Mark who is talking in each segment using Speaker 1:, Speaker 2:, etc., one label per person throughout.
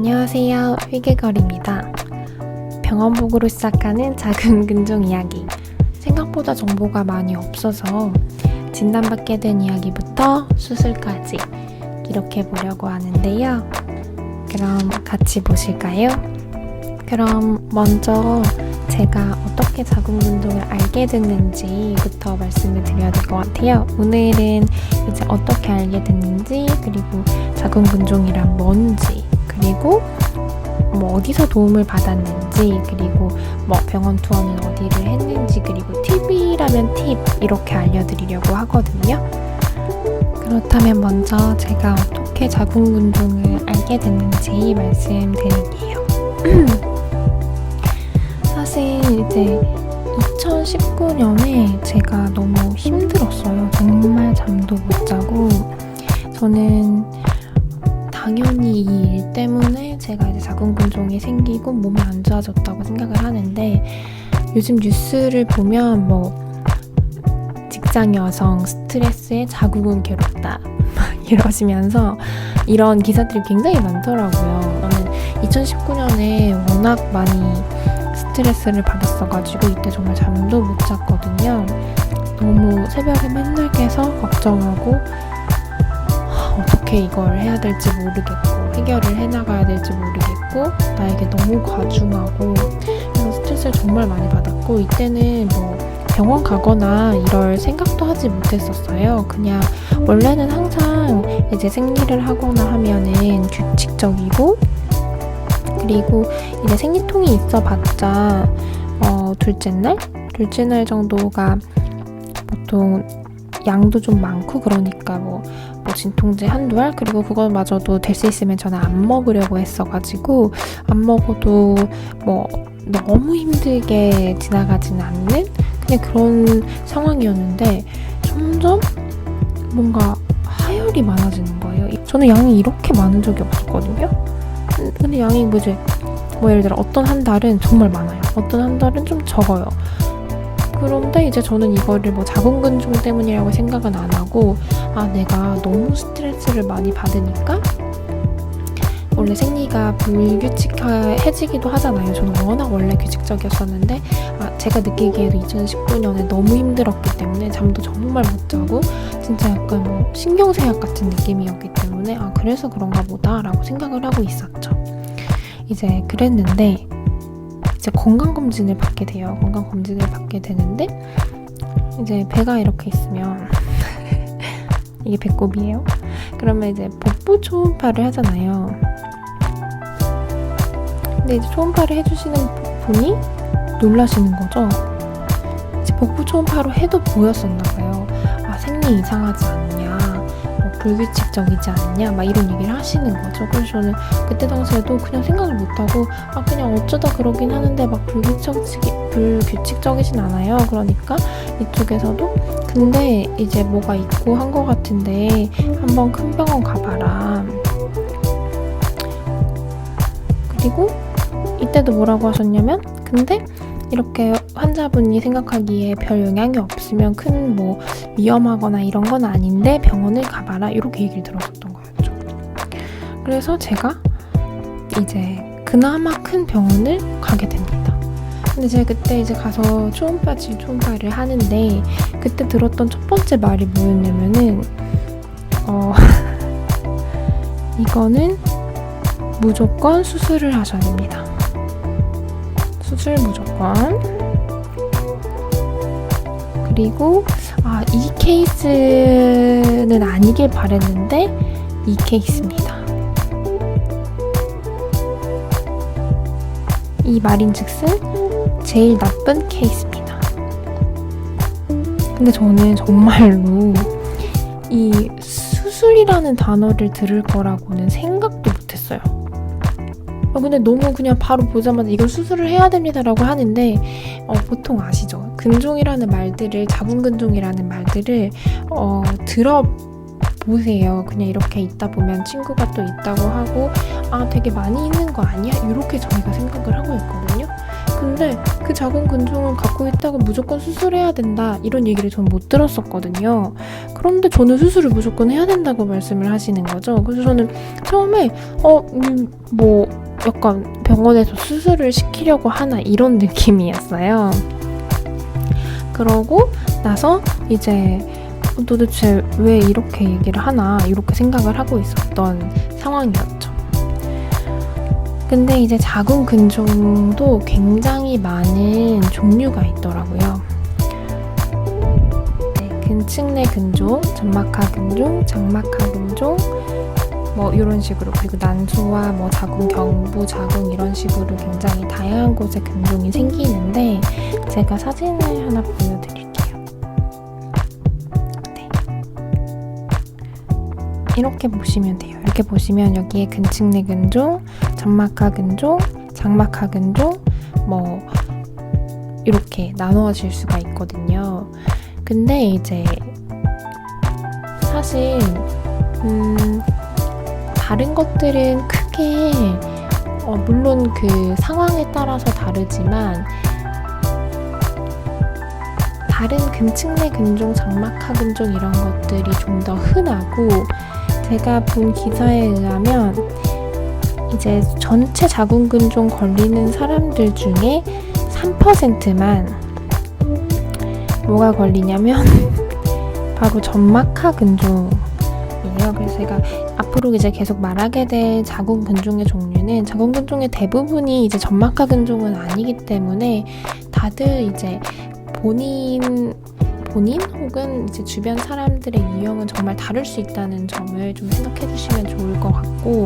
Speaker 1: 안녕하세요. 휘개걸입니다. 병원복으로 시작하는 작은 근종 이야기. 생각보다 정보가 많이 없어서 진단받게 된 이야기부터 수술까지 기록해보려고 하는데요. 그럼 같이 보실까요? 그럼 먼저 제가 어떻게 자궁근종을 알게 됐는지부터 말씀을 드려야 될 것 같아요. 오늘은 이제 어떻게 알게 됐는지, 그리고 자궁근종이란 뭔지, 그리고 어디서 도움을 받았는지, 그리고 병원 투어는 어디를 했는지, 그리고 팁이라면 팁 이렇게 알려드리려고 하거든요. 그렇다면 먼저 제가 어떻게 자궁근종을 알게 됐는지 말씀드릴게요. 사실 이제 2019년에 제가 너무 힘들었어요. 정말 잠도 못 자고, 저는 당연히 이 일 때문에 제가 이제 자궁근종이 생기고 몸이 안 좋아졌다고 생각을 하는데, 요즘 뉴스를 보면 직장 여성 스트레스에 자궁은 괴롭다 이러시면서 이런 기사들이 굉장히 많더라고요. 저는 2019년에 워낙 많이 스트레스를 받았어가지고 이때 정말 잠도 못 잤거든요. 너무 새벽에 맨날 깨서 걱정하고 어떻게 이걸 해야 될지 모르겠고 해결을 해나가야 될지 모르겠고 나에게 너무 과중하고, 그래서 스트레스를 정말 많이 받았고, 이때는 병원 가거나 이럴 생각도 하지 못했었어요. 그냥 원래는 항상 이제 생리를 하거나 하면은 규칙적이고, 그리고 이제 생리통이 있어봤자 둘째 날 정도가 보통 양도 좀 많고, 그러니까 진통제 한두 알, 그리고 그것마저도 될 수 있으면 저는 안 먹으려고 했어가지고 안 먹어도 너무 힘들게 지나가지는 않는 그냥 그런 상황이었는데, 점점 뭔가 하열이 많아지는 거예요. 저는 양이 이렇게 많은 적이 없었거든요. 근데 양이 예를 들어 어떤 한 달은 정말 많아요. 어떤 한 달은 좀 적어요. 그런데 이제 저는 이거를 자궁근종 때문이라고 생각은 안 하고, 내가 너무 스트레스를 많이 받으니까 원래 생리가 불규칙해지기도 하잖아요. 저는 워낙 원래 규칙적이었었는데 제가 느끼기에도 2019년에 너무 힘들었기 때문에 잠도 정말 못 자고 진짜 약간 신경쇠약 같은 느낌이었기 때문에 그래서 그런가 보다라고 생각을 하고 있었죠. 이제 그랬는데 이제 건강검진을 받게 돼요. 건강검진을 받게 되는데 이제 배가 이렇게 있으면 이게 배꼽이에요. 그러면 이제 복부 초음파를 하잖아요. 근데 이제 초음파를 해주시는 분이 놀라시는 거죠. 이제 복부 초음파로 해도 보였었나 봐요. 생리 이상하지 않냐, 불규칙적이지 않냐, 이런 얘기를 하시는 거죠. 그래서 저는 그때 당시에도 그냥 생각을 못하고 그냥 어쩌다 그러긴 하는데 불규칙적이진 않아요. 그러니까 이쪽에서도 근데 이제 뭐가 있고 한 거 같은데 한번 큰 병원 가봐라. 그리고 이때도 뭐라고 하셨냐면, 근데 이렇게 환자분이 생각하기에 별 영향이 없으면 큰 위험하거나 이런 건 아닌데 병원을 가봐라, 이렇게 얘기를 들었었던 거였죠. 그래서 제가 이제 그나마 큰 병원을 가게 됩니다. 근데 제가 그때 이제 가서 초음파를 하는데 그때 들었던 첫 번째 말이 뭐였냐면은 이거는 무조건 수술을 하셔야 됩니다. 수술 무조건. 그리고 이 케이스는 아니길 바랬는데 이 케이스입니다. 이 말인즉슨 제일 나쁜 케이스입니다. 근데 저는 정말로 이 수술이라는 단어를 들을 거라고는 생각도 못했어요. 근데 너무 그냥 바로 보자마자 이걸 수술을 해야 됩니다라고 하는데 보통 아시죠? 근종이라는 말들을, 자궁근종이라는 말들을 들어보세요. 그냥 이렇게 있다 보면 친구가 또 있다고 하고 되게 많이 있는 거 아니야? 이렇게 저희가 생각을 하고 있거든요. 근데 그 자궁 근종을 갖고 있다고 무조건 수술해야 된다 이런 얘기를 전 못 들었었거든요. 그런데 저는 수술을 무조건 해야 된다고 말씀을 하시는 거죠. 그래서 저는 처음에 뭐 약간 병원에서 수술을 시키려고 하나 이런 느낌이었어요. 그러고 나서 이제 도대체 왜 이렇게 얘기를 하나 이렇게 생각을 하고 있었던 상황이었죠. 근데 이제 자궁 근종도 굉장히 많은 종류가 있더라고요. 네, 근층 내 근종, 점막하 근종, 장막하 근종 뭐 이런 식으로, 그리고 난소와 뭐 자궁 경부, 자궁 이런 식으로 굉장히 다양한 곳에 근종이 생기는데 제가 사진을 하나 보여드릴게요. 네. 이렇게 보시면 돼요. 이렇게 보시면 여기에 근층 내 근종, 점막하 근종, 장막하 근종 뭐 이렇게 나누어질 수가 있거든요. 근데 이제 사실 다른 것들은 크게 물론 그 상황에 따라서 다르지만 다른 근층 내 근종, 장막하 근종 이런 것들이 좀 더 흔하고, 제가 본 기사에 의하면 이제 전체 자궁 근종 걸리는 사람들 중에 3%만 뭐가 걸리냐면 바로 점막하 근종이에요. 그래서 제가 앞으로 이제 계속 말하게 될 자궁 근종의 종류는, 자궁 근종의 대부분이 이제 점막하 근종은 아니기 때문에 다들 이제 본인 혹은 이제 주변 사람들의 유형은 정말 다를 수 있다는 점을 좀 생각해 주시면 좋을 것 같고,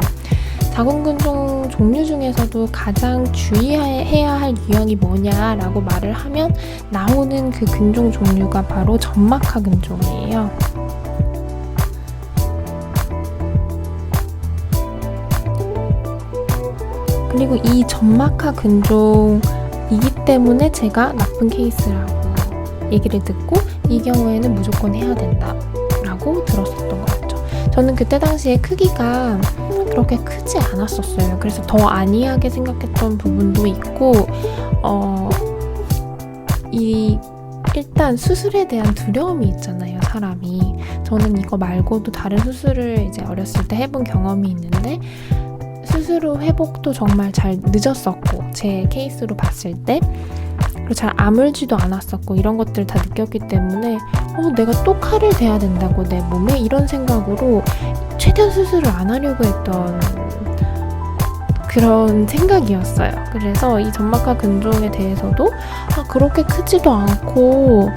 Speaker 1: 자궁 근종 종류 중에서도 가장 주의해야 할 유형이 뭐냐라고 말을 하면 나오는 그 근종 종류가 바로 점막하 근종이에요. 그리고 이 점막하 근종이기 때문에 제가 나쁜 케이스라고 얘기를 듣고 이 경우에는 무조건 해야 된다라고 들었었던 것 같죠. 저는 그때 당시에 크기가 그렇게 크지 않았었어요. 그래서 더 안이하게 생각했던 부분도 있고, 일단 수술에 대한 두려움이 있잖아요, 사람이. 저는 이거 말고도 다른 수술을 이제 어렸을 때 해본 경험이 있는데, 수술 후 회복도 정말 잘 늦었었고, 제 케이스로 봤을 때 그리고 잘 아물지도 않았었고, 이런 것들 다 느꼈기 때문에 내가 또 칼을 대야 된다고 내 몸에, 이런 생각으로 최대한 수술을 안 하려고 했던 그런 생각이었어요. 그래서 이 점막하 근종에 대해서도 그렇게 크지도 않고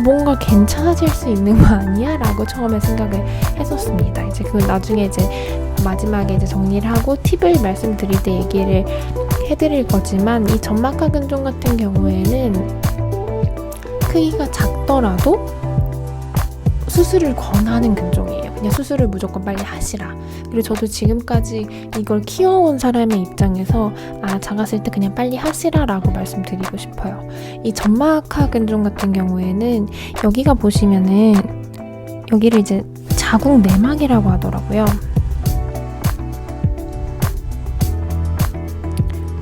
Speaker 1: 뭔가 괜찮아질 수 있는 거 아니야? 라고 처음에 생각을 했었습니다. 이제 그 나중에 이제 마지막에 이제 정리를 하고 팁을 말씀드릴 때 얘기를 해드릴 거지만, 이 점막하 근종 같은 경우에는 크기가 작더라도 수술을 권하는 근종이에요. 그냥 수술을 무조건 빨리 하시라. 그리고 저도 지금까지 이걸 키워온 사람의 입장에서 작았을 때 그냥 빨리 하시라 라고 말씀드리고 싶어요. 이 점막하 근종 같은 경우에는 여기가 보시면은 여기를 이제 자궁 내막이라고 하더라고요.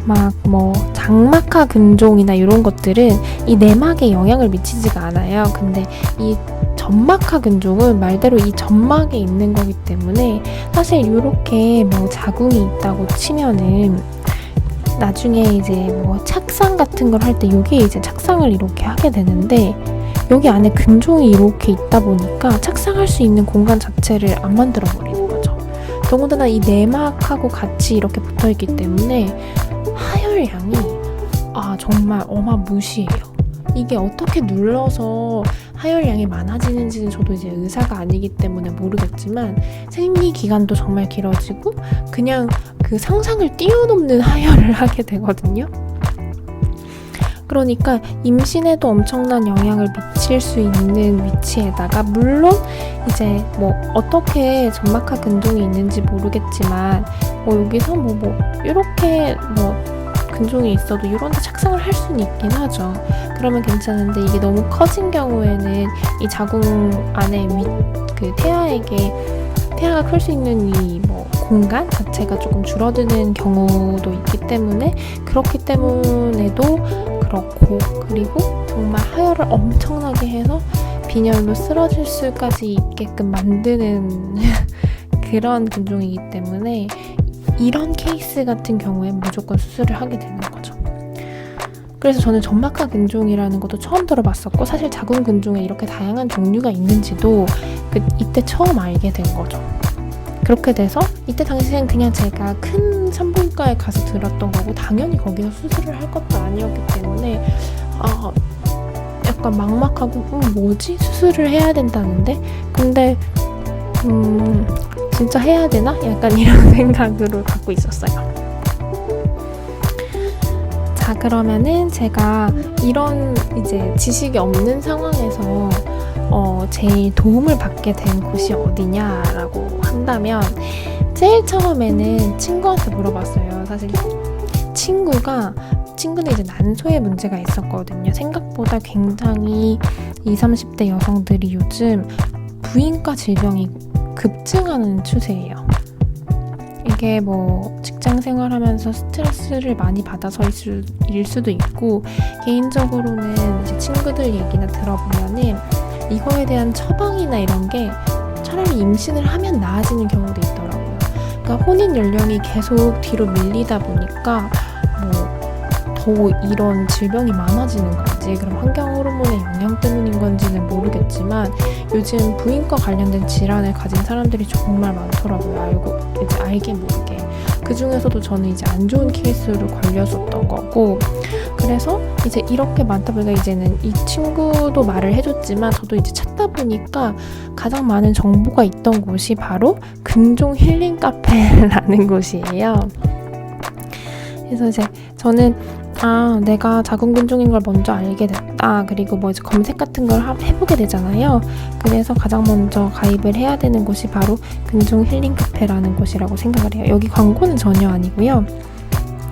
Speaker 1: 막 뭐 장막하 근종이나 이런 것들은 이 내막에 영향을 미치지가 않아요. 근데 이 점막하 근종은 말대로 이 점막에 있는 거기 때문에 사실 이렇게 뭐 자궁이 있다고 치면은 나중에 이제 뭐 착상 같은 걸 할 때 여기에 이제 착상을 이렇게 하게 되는데, 여기 안에 근종이 이렇게 있다 보니까 착상할 수 있는 공간 자체를 안 만들어 버리는 거죠. 더군다나 이 내막하고 같이 이렇게 붙어 있기 때문에 하혈량이 정말 어마무시해요. 이게 어떻게 눌러서 하혈량이 많아지는지는 저도 이제 의사가 아니기 때문에 모르겠지만, 생리 기간도 정말 길어지고 그냥 그 상상을 뛰어넘는 하혈을 하게 되거든요. 그러니까 임신에도 엄청난 영향을 미칠 수 있는 위치에다가, 물론 이제 뭐 어떻게 점막하 근종이 있는지 모르겠지만 여기서 이렇게 근종이 있어도 이런 데 착상을 할 수는 있긴 하죠. 그러면 괜찮은데, 이게 너무 커진 경우에는 이 자궁 안에 그 태아가 클 수 있는 이 공간 자체가 조금 줄어드는 경우도 있기 때문에, 그렇기 때문에도 그렇고, 그리고 정말 하혈을 엄청나게 해서 빈혈로 쓰러질 수까지 있게끔 만드는 그런 근종이기 때문에 이런 케이스 같은 경우에 무조건 수술을 하게 되는 거죠. 그래서 저는 점막하 근종이라는 것도 처음 들어봤었고, 사실 자궁 근종에 이렇게 다양한 종류가 있는지도 이때 처음 알게 된 거죠. 그렇게 돼서 이때 당시엔 그냥 제가 큰 산부인과에 가서 들었던 거고, 당연히 거기서 수술을 할 것도 아니었기 때문에 약간 막막하고 뭐지? 수술을 해야 된다는데? 근데 진짜 해야 되나? 약간 이런 생각으로 갖고 있었어요. 자, 그러면은 제가 이런 이제 지식이 없는 상황에서 제일 도움을 받게 된 곳이 어디냐라고 한다면, 제일 처음에는 친구한테 물어봤어요. 사실 친구는 이제 난소에 문제가 있었거든요. 생각보다 굉장히 20, 30대 여성들이 요즘 부인과 질병이 급증하는 추세예요. 이게 뭐 직장 생활하면서 스트레스를 많이 받아서일 수도 있고, 개인적으로는 이제 친구들 얘기나 들어보면은 이거에 대한 처방이나 이런 게 차라리 임신을 하면 나아지는 경우도 있더라고요. 그러니까 혼인 연령이 계속 뒤로 밀리다 보니까 더 이런 질병이 많아지는 건지, 그럼 환경 호르몬의 영향 때문인 건지는 모르겠지만 요즘 부인과 관련된 질환을 가진 사람들이 정말 많더라고요. 알게 모르게. 그 중에서도 저는 이제 안 좋은 케이스로 걸렸었던 거고, 그래서 이제 이렇게 많다 보니까 이제는 이 친구도 말을 해줬지만 저도 이제 찾다 보니까 가장 많은 정보가 있던 곳이 바로 근종 힐링 카페라는 곳이에요. 그래서 이제 저는 내가 자궁 근종인 걸 먼저 알게 됐다. 그리고 뭐 이제 검색 같은 걸 해보게 되잖아요. 그래서 가장 먼저 가입을 해야 되는 곳이 바로 근종 힐링 카페라는 곳이라고 생각을 해요. 여기 광고는 전혀 아니고요.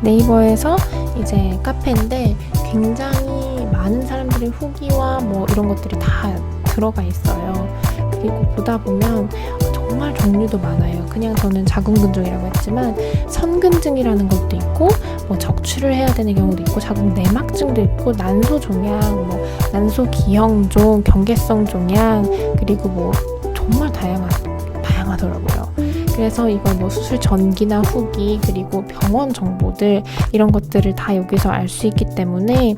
Speaker 1: 네이버에서 이제 카페인데 굉장히 많은 사람들의 후기와 뭐 이런 것들이 다 들어가 있어요. 그리고 보다 보면 정말 종류도 많아요. 그냥 저는 자궁 근종이라고 했지만 선근증이라는 것도 있고, 뭐 적출을 해야 되는 경우도 있고, 자궁 내막증도 있고, 난소 종양, 뭐 난소 기형종, 경계성 종양, 그리고 뭐 정말 다양하더라고요. 그래서 이걸 뭐 수술 전기나 후기, 그리고 병원 정보들, 이런 것들을 다 여기서 알 수 있기 때문에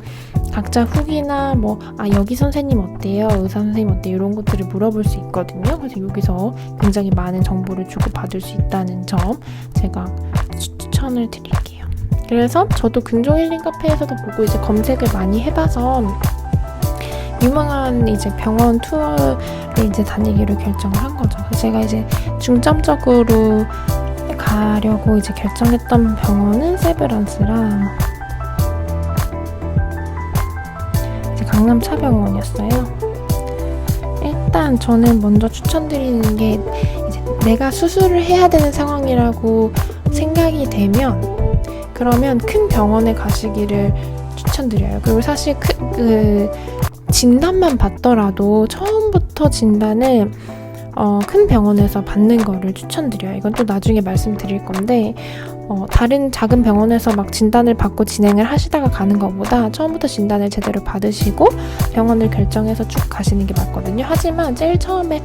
Speaker 1: 각자 후기나 뭐 여기 선생님 어때요? 의사 선생님 어때요? 이런 것들을 물어볼 수 있거든요. 그래서 여기서 굉장히 많은 정보를 주고받을 수 있다는 점 제가 추천을 드릴게요. 그래서 저도 근종 힐링 카페에서도 보고 이제 검색을 많이 해봐서 유명한 이제 병원 투어를 이제 다니기로 결정을 한 거죠. 그래서 제가 이제 중점적으로 가려고 이제 결정했던 병원은 세브란스랑 이제 강남 차병원이었어요. 일단 저는 먼저 추천드리는 게, 이제 내가 수술을 해야 되는 상황이라고 생각이 되면 그러면 큰 병원에 가시기를 추천드려요. 그리고 사실 진단만 받더라도 처음부터 진단을 큰 병원에서 받는 거를 추천드려요. 이건 또 나중에 말씀드릴 건데, 다른 작은 병원에서 막 진단을 받고 진행을 하시다가 가는 것보다 처음부터 진단을 제대로 받으시고 병원을 결정해서 쭉 가시는 게 맞거든요. 하지만 제일 처음에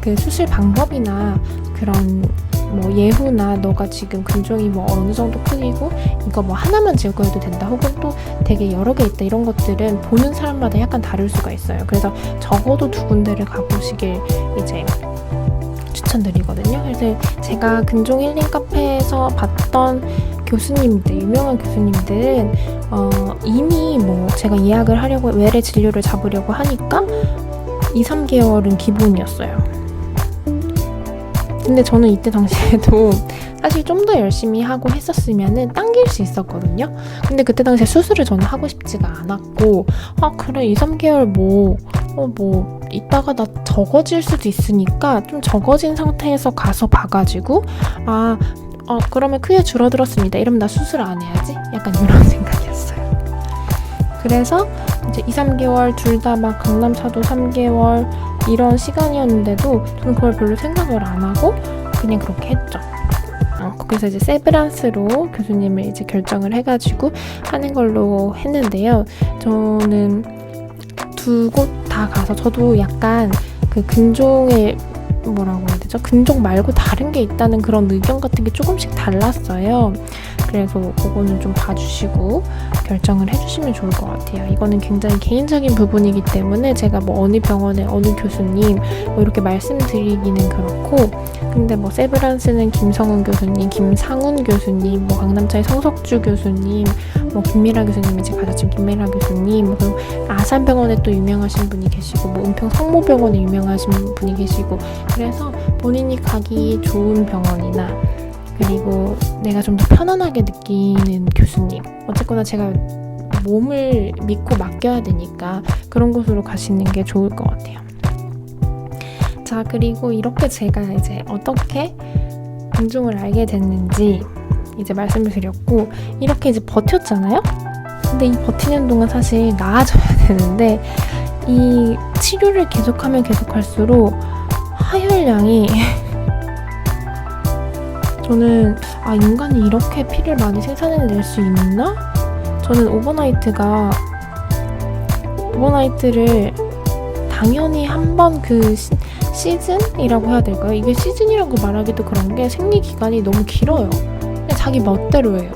Speaker 1: 그 수술 방법이나 그런 뭐 예후나 너가 지금 근종이 뭐 어느 정도 크기고 이거 뭐 하나만 제거해도 된다, 혹은 또 되게 여러 개 있다, 이런 것들은 보는 사람마다 약간 다를 수가 있어요. 그래서 적어도 2군데를 가보시길 이제 추천드리거든요. 그래서 제가 근종 힐링 카페에서 봤던 교수님들, 유명한 교수님들은 이미 뭐 제가 예약을 하려고, 외래 진료를 잡으려고 하니까 2, 3개월은 기본이었어요. 근데 저는 이때 당시에도 사실 좀 더 열심히 하고 했었으면은 당길 수 있었거든요. 근데 그때 당시에 수술을 저는 하고 싶지가 않았고, 그래 2, 3개월 뭐 이따가 나 적어질 수도 있으니까 좀 적어진 상태에서 가서 봐가지고 그러면 크게 줄어들었습니다. 이러면 나 수술 안 해야지? 약간 이런 생각이었어요. 그래서 이제 2, 3개월 둘 다 막 강남차도 3개월 이런 시간이었는데도 저는 그걸 별로 생각을 안 하고 그냥 그렇게 했죠. 그래서 이제 세브란스로 교수님을 이제 결정을 해가지고 하는 걸로 했는데요. 저는 두 곳 다 가서 저도 약간 그 근종의 뭐라고 해야 되죠? 근종 말고 다른 게 있다는 그런 의견 같은 게 조금씩 달랐어요. 그래서 그거는 좀 봐주시고 결정을 해주시면 좋을 것 같아요. 이거는 굉장히 개인적인 부분이기 때문에 제가 뭐 어느 병원에 어느 교수님 뭐 이렇게 말씀드리기는 그렇고, 근데 뭐 세브란스는 김성훈 교수님, 김상훈 교수님, 뭐 강남차의 성석주 교수님, 뭐 김미라 교수님이 이제 가르친 김미라 교수님, 그리고 아산병원에 또 유명하신 분이 계시고, 뭐 은평 성모병원에 유명하신 분이 계시고, 그래서 본인이 가기 좋은 병원이나 그리고 내가 좀 더 편안하게 느끼는 교수님, 어쨌거나 제가 몸을 믿고 맡겨야 되니까 그런 곳으로 가시는 게 좋을 것 같아요. 자, 그리고 이렇게 제가 이제 어떻게 근종을 알게 됐는지 이제 말씀을 드렸고, 이렇게 이제 버텼잖아요? 근데 이 버티는 동안 사실 나아져야 되는데 이 치료를 계속하면 계속할수록 하혈량이 저는 인간이 이렇게 피를 많이 생산해낼 수 있나? 저는 오버나이트를 당연히 한 번 그 시즌이라고 해야 될까요? 이게 시즌이라고 말하기도 그런 게 생리 기간이 너무 길어요. 그냥 자기 멋대로 해요.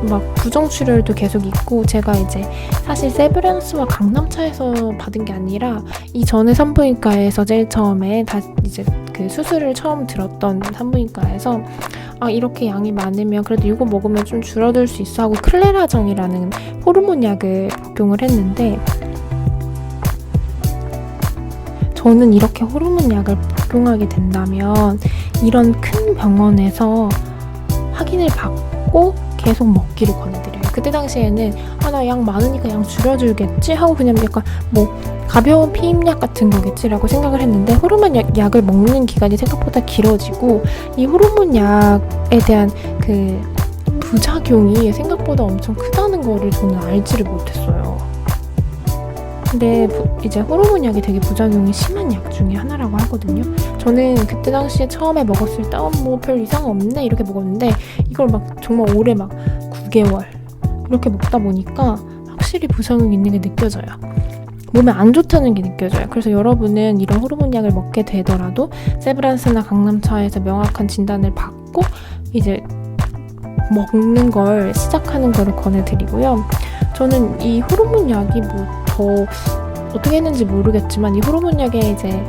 Speaker 1: 막 부정출혈도 계속 있고, 제가 이제 사실 세브란스와 강남차에서 받은 게 아니라 이 전에 산부인과에서 제일 처음에 다 이제 그 수술을 처음 들었던 산부인과에서 이렇게 양이 많으면 그래도 이거 먹으면 좀 줄어들 수 있어 하고 클레라정이라는 호르몬 약을 복용을 했는데, 저는 이렇게 호르몬 약을 복용하게 된다면 이런 큰 병원에서 확인을 받고 계속 먹기를 권해드려요. 그때 당시에는 나 약 많으니까 양 줄여줄겠지 하고 그냥 약간 뭐 가벼운 피임약 같은 거겠지라고 생각을 했는데, 호르몬 약을 먹는 기간이 생각보다 길어지고 이 호르몬 약에 대한 그 부작용이 생각보다 엄청 크다는 거를 저는 알지를 못했어요. 근데 이제 호르몬 약이 되게 부작용이 심한 약 중에 하나라고 하거든요. 저는 그때 당시에 처음에 먹었을 때 뭐 별 이상 없네 이렇게 먹었는데, 이걸 막 정말 오래 막 9개월 이렇게 먹다 보니까 확실히 부작용이 있는 게 느껴져요. 몸에 안 좋다는 게 느껴져요. 그래서 여러분은 이런 호르몬 약을 먹게 되더라도 세브란스나 강남차에서 명확한 진단을 받고 이제 먹는 걸 시작하는 거를 권해드리고요. 저는 이 호르몬 약이 뭐 더 어떻게 했는지 모르겠지만 이 호르몬 약의 이제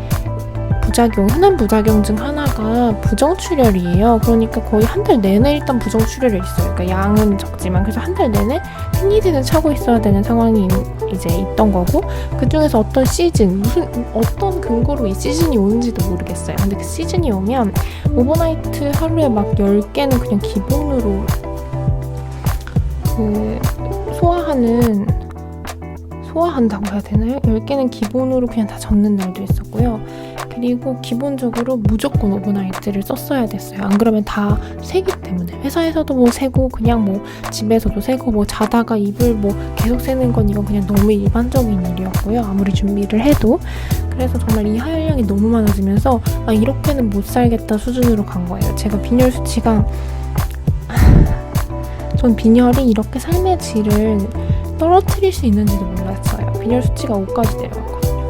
Speaker 1: 흔한 부작용 중 하나가 부정출혈이에요. 그러니까 거의 한 달 내내 일단 부정출혈이 있어요. 그러니까 양은 적지만 그래서 한 달 내내 핀니드는 차고 있어야 되는 상황이 이제 있던 거고, 그 중에서 어떤 시즌, 어떤 근거로 이 시즌이 오는지도 모르겠어요. 근데 그 시즌이 오면 오버나이트 하루에 막 10개는 그냥 기본으로 소화한다고 해야 되나요? 10개는 기본으로 그냥 다 젓는 날도 있었고요. 그리고 기본적으로 무조건 오버나이트를 썼어야 됐어요. 안 그러면 다 새기 때문에. 회사에서도 뭐 새고 그냥 뭐 집에서도 새고 뭐 자다가 이불 뭐 계속 새는 건 이건 그냥 너무 일반적인 일이었고요. 아무리 준비를 해도. 그래서 정말 이 하혈량이 너무 많아지면서 이렇게는 못 살겠다 수준으로 간 거예요. 제가 빈혈 수치가 전 빈혈이 이렇게 삶의 질을 떨어뜨릴 수 있는지도 몰랐어요. 빈혈 수치가 5까지 내려갔거든요.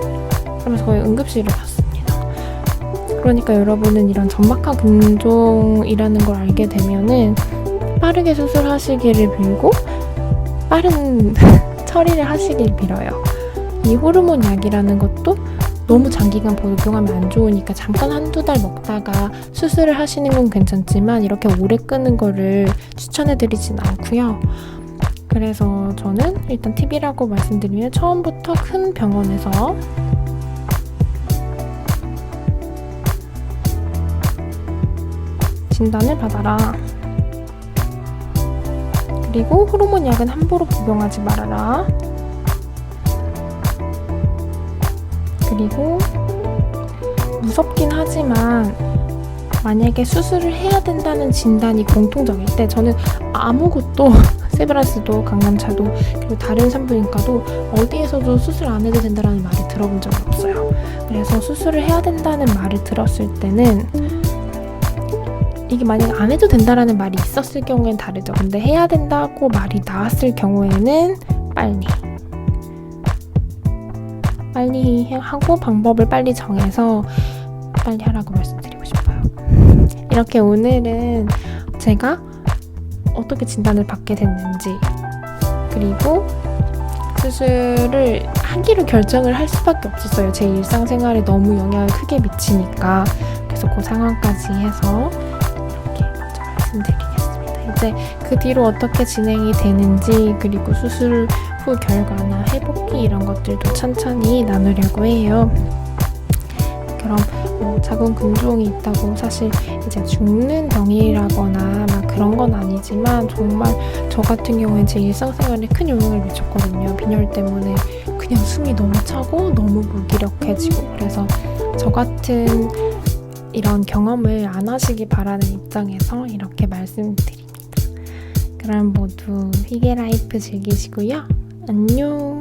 Speaker 1: 그러면서 거의 응급실을 갔습니다. 그러니까 여러분은 이런 점막하 근종이라는 걸 알게 되면은 빠르게 수술하시기를 빌고 빠른 처리를 하시길 빌어요. 이 호르몬 약이라는 것도 너무 장기간 복용하면 안 좋으니까 잠깐 한두 달 먹다가 수술을 하시는 건 괜찮지만 이렇게 오래 끄는 거를 추천해드리진 않고요. 그래서 저는 일단 팁이라고 말씀드리면 처음부터 큰 병원에서 진단을 받아라. 그리고 호르몬 약은 함부로 복용하지 말아라. 그리고 무섭긴 하지만 만약에 수술을 해야 된다는 진단이 공통적일 때, 저는 아무것도 세브란스도 강남차도 그리고 다른 산부인과도 어디에서도 수술 안 해도 된다는 말을 들어본 적이 없어요. 그래서 수술을 해야 된다는 말을 들었을 때는 이게 만약에 안 해도 된다라는 말이 있었을 경우엔 다르죠. 근데 해야 된다고 말이 나왔을 경우에는 빨리 하고 방법을 빨리 정해서 빨리 하라고 말씀드리고 싶어요. 이렇게 오늘은 제가 어떻게 진단을 받게 됐는지, 그리고 수술을 하기로 결정을 할 수밖에 없었어요. 제 일상생활에 너무 영향을 크게 미치니까. 그래서 그 상황까지 해서 이렇게 먼저 말씀드리겠습니다. 이제 그 뒤로 어떻게 진행이 되는지, 그리고 수술 후 결과나 회복기 이런 것들도 천천히 나누려고 해요. 그럼 자궁근종이 있다고 사실 이제 죽는 병이라거나 막 그런 건 아니지만, 정말 저 같은 경우에 제 일상생활에 큰 영향을 미쳤거든요. 빈혈 때문에 그냥 숨이 너무 차고 너무 무기력해지고. 그래서 저 같은 이런 경험을 안 하시기 바라는 입장에서 이렇게 말씀드립니다. 그럼 모두 희게 라이프 즐기시고요. 안녕.